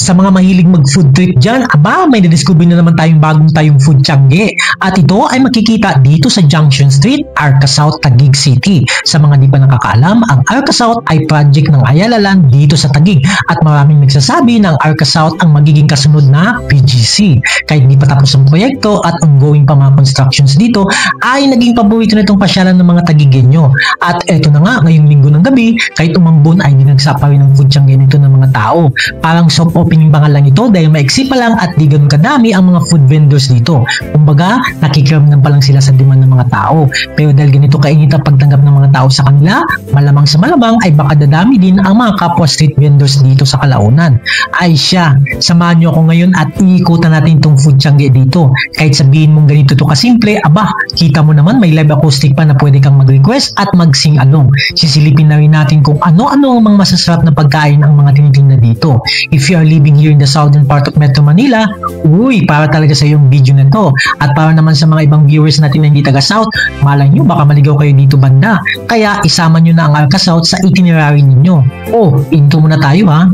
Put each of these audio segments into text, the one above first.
Sa mga mahilig mag-food trip dyan, aba, may nadiscover na naman tayong bagong food tiangge. At ito ay makikita dito sa Junction Street, Arca South, Taguig City. Sa mga di pa nakakaalam, ang Arca South ay project ng Ayala Land dito sa Taguig. At maraming nagsasabi na ang Arca South ang magiging kasunod na PGC. Kahit di pa tapos ang proyekto at ongoing pa mga constructions dito, ay naging paborito na itong pasyalan ng mga Taguigenyo. At eto na nga, ngayong linggo ng gabi, kahit umambon ay dinagsa pa rin ang food tiangge nito ng mga tao. Parang soft opening ba nga lang ito dahil maiksi pa lang at di ganun kadami ang mga food vendors dito. Kumbaga, nakikiramdam pa lang sila sa demand ng mga tao. Pero dahil ganito kainit ang pagtanggap ng mga tao sa kanila, malamang sa malamang ay baka dadami din ang mga kapwa street vendors dito sa Kalaunan. Ay siya, samahan nyo ako ngayon at iikutan natin itong food tiangge dito. Kahit sabihin mong ganito to kasimple, aba, kita mo naman may live acoustic pa na pwede kang mag-request at mag-sing along. Sisilipin na rin natin kung ano-ano ang mga masasarap na pagkain ang mga tinitingnan dito. If you are living here in the southern part of Metro Manila, uy, para talaga sa yung video na to. At para naman sa mga ibang viewers natin na hindi taga-south, malay nyo baka maligaw kayo dito banda. Kaya isama nyo na ang Arca South sa itinerary ninyo. Oh, intro muna tayo ha.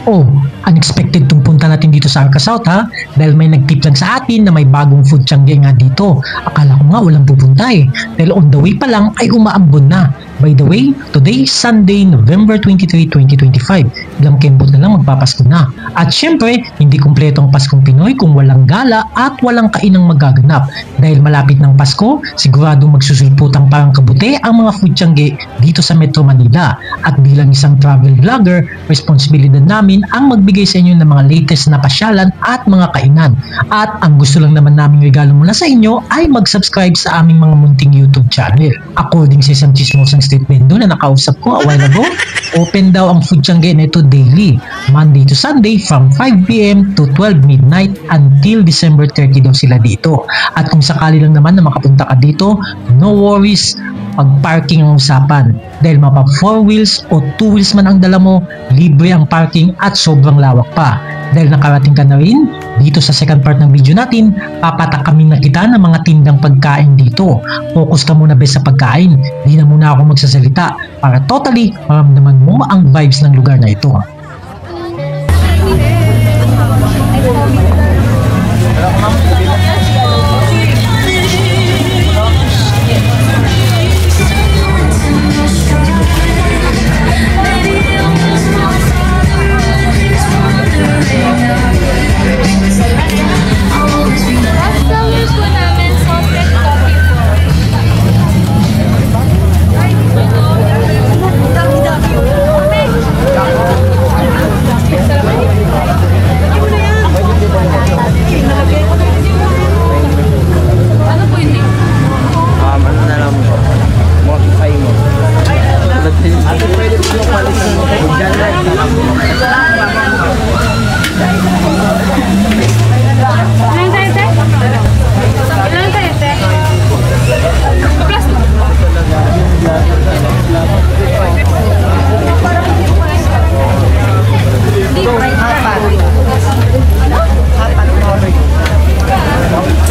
Oh, unexpected tong punta natin dito sa Arca South ha, dahil may nagtip lang sa atin na may bagong food tiangge nga dito. Akala ko nga walang pupunta eh, dahil on the way pa lang ay umaambon na. By the way, today is Sunday, November 23, 2025. Ilang kembot na lang magpapasko na. At syempre, hindi kumpleto ang Paskong Pinoy kung walang gala at walang kainang magaganap. Dahil malapit ng Pasko, siguradong magsusulputang parang kabute ang mga food tiangge dito sa Metro Manila. At bilang isang travel vlogger, responsibilidad namin ang magbigay sa inyo ng mga latest na pasyalan at mga kainan. At ang gusto lang naman naming regalo mula sa inyo ay mag-subscribe sa aming mga munting YouTube channel. According sa isang chismosang street vendor na nakausap ko a while ago, open daw ang food tiangge nito daily, Monday to Sunday from 5 PM to 12 midnight until December 30 daw sila dito. At kung sakali lang naman na makapunta ka dito, no worries, pag-parking ang usapan. Dahil mapa 4 wheels o 2 wheels man ang dala mo, libre ang parking at sobrang lawak pa. Dahil nakarating ka na rin, dito sa second part ng video natin, papatakamin na kita ng mga tindang pagkain dito. Focus ka muna best sa pagkain, di na muna ako magsasalita para totally maramdaman mo ang vibes ng lugar na ito.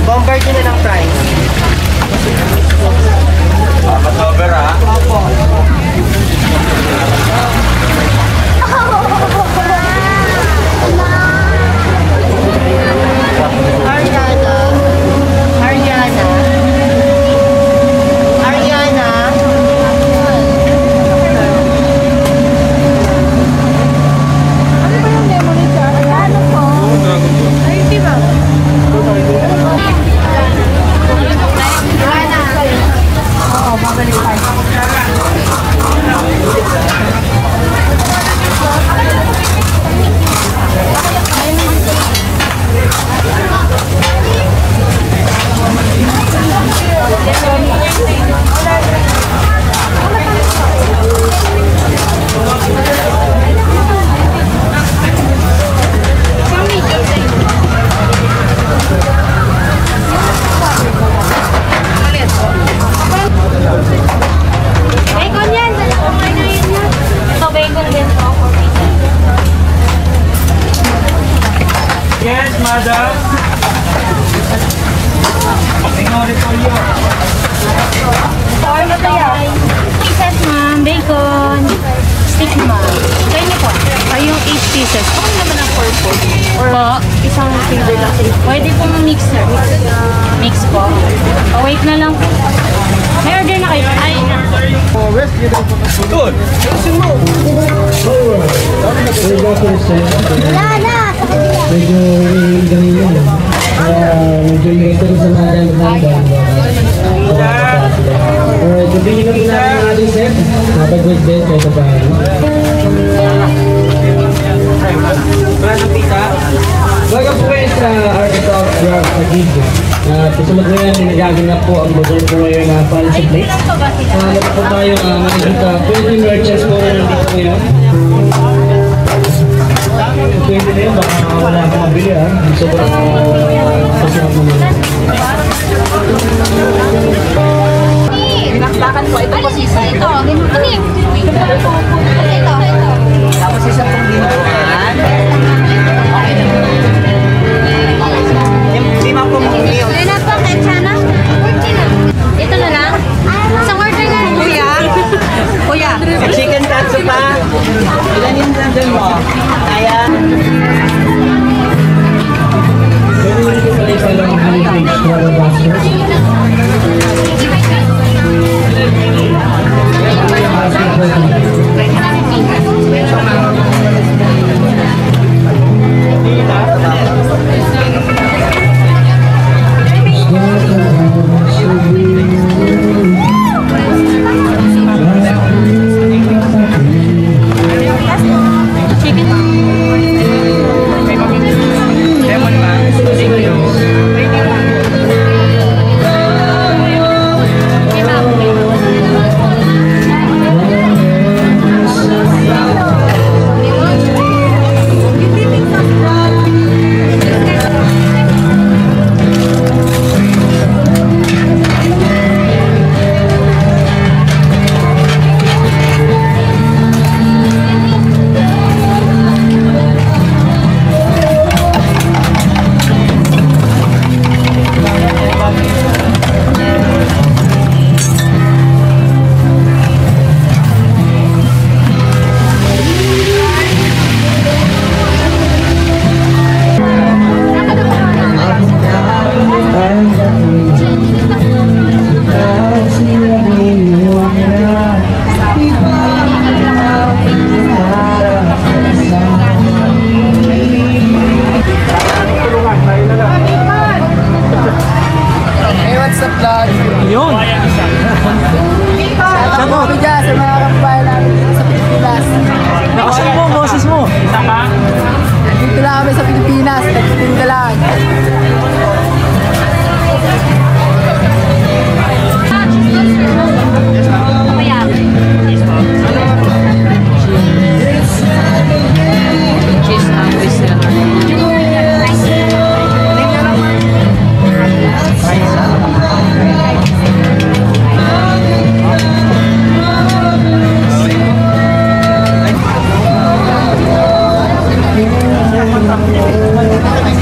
Convert nyo na ng price. Matover ha? pieces. Okay naman ang 4 po. Or Po. isang flavor lang sa Pwede pong mix sir. Mix po. Oh, wait na lang. May order na kayo. Ay, Good. Wala na! Medyo ganyan yun. Medyo ito sa mga dalaman. Gabi na po namin ang ating set. Napag-good din kayo sa bahay. Wala ng pita. Baga po kayo sa Arkansas Rock sa Gigo. Kasunod na yan, nagaganap po ang buzzer po ngayon na pan sa plate. Hanap po tayo makikita 20 merchants po na nandito ngayon. 20 na yun, baka wala akong mabili ha. Sobrang kasunod mo nila. Pinaktakan po. Ito po sisa. Ito, ano yun? Ito. Tapos isa pong dinuguan. Okay na. Lima pong meal. Wala na po, kahit sana. Ito na lang? Isang order na rin. Kuya. Kuya. Chicken katsu pa. Ilan yung nandun mo? Kaya. Pwede nyo po kayo lang ang page para baskets. Lemon ba? Thank you. Hey, what's up, vlog? Yun. Sa mga dyan, sa mga kababayan namin dito sa Pilipinas. Nakasin mo, boses mo. Dito lang kami sa Pilipinas, nagtitinda lang. Cheese na whistle. Thank you.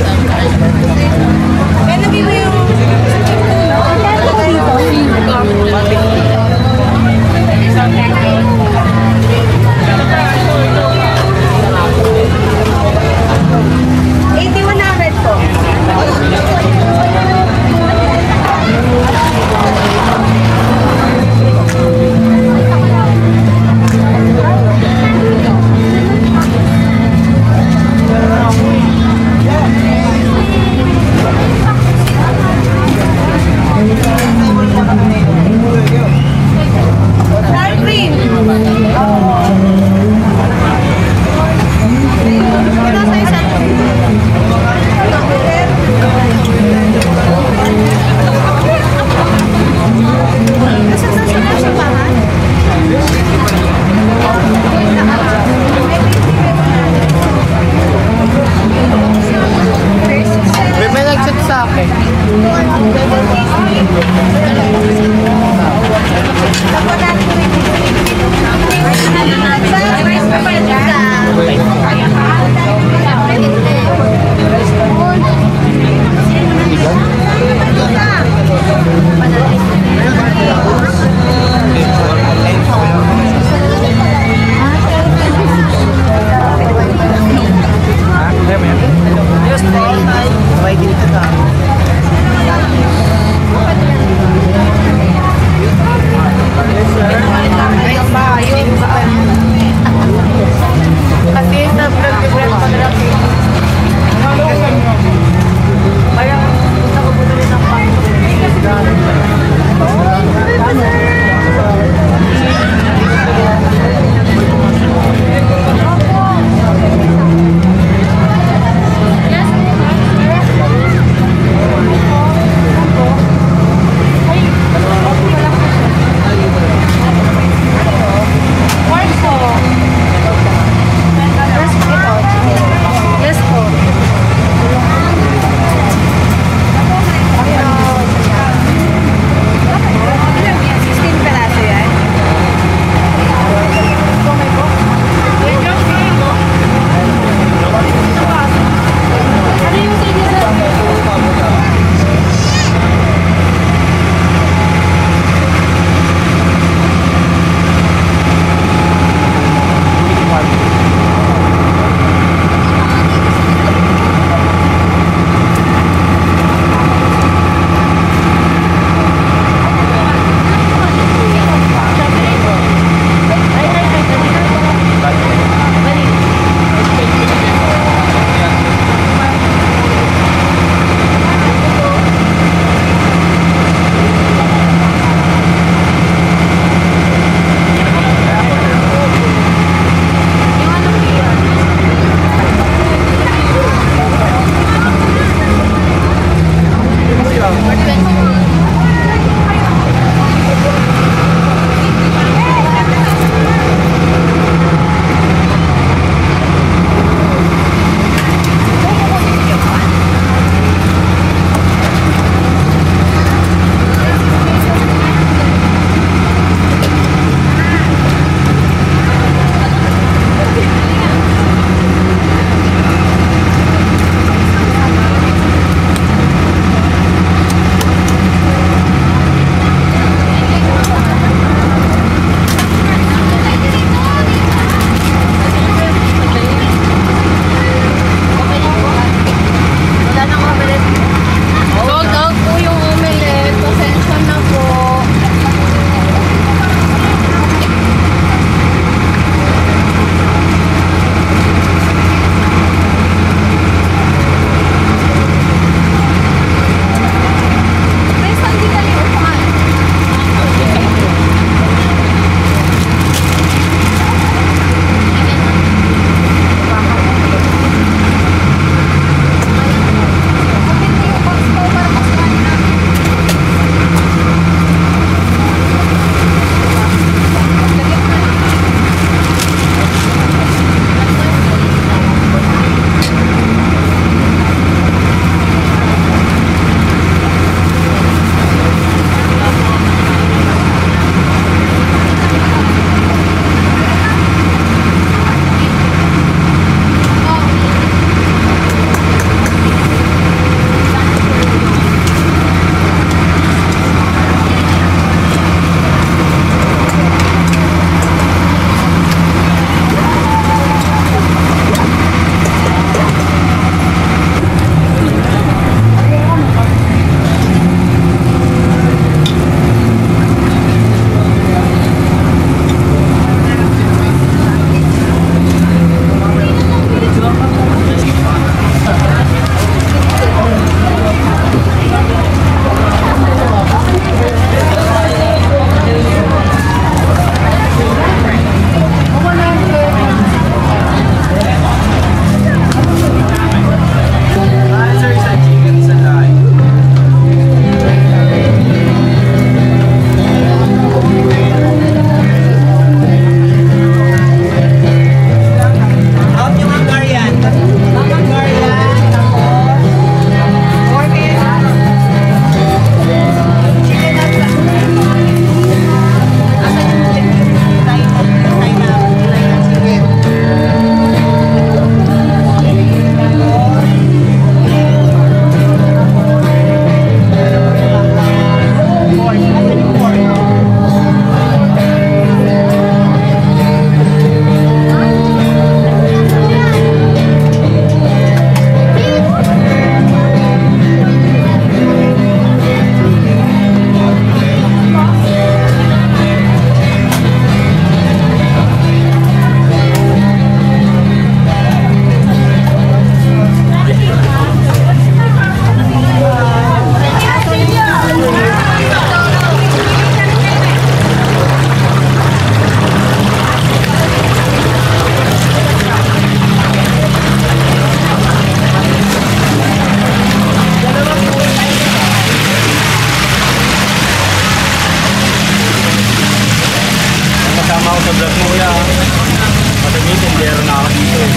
May tendero na ako dito eh.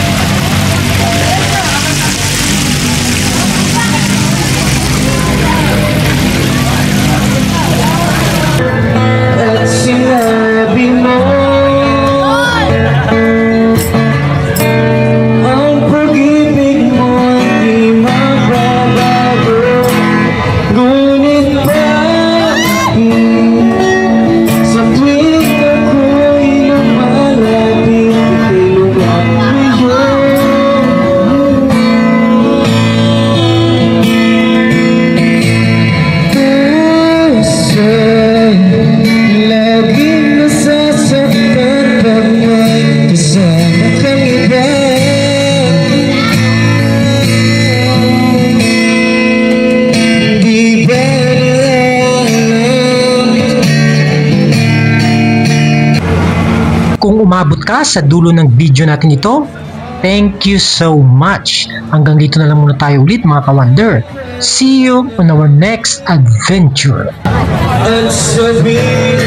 At sinabi mo ang pag-ibig mo di magbabago. Ngunit sa tuwing ako'y lumalapit, ikilungat mo laging nasasaktan pag may kasama kang iba. Di ba Kung umabot ka sa dulo ng video natin ito, thank you so much. Hanggang dito na lang muna tayo ulit mga ka-wonder. See you on our next adventure. at sabihin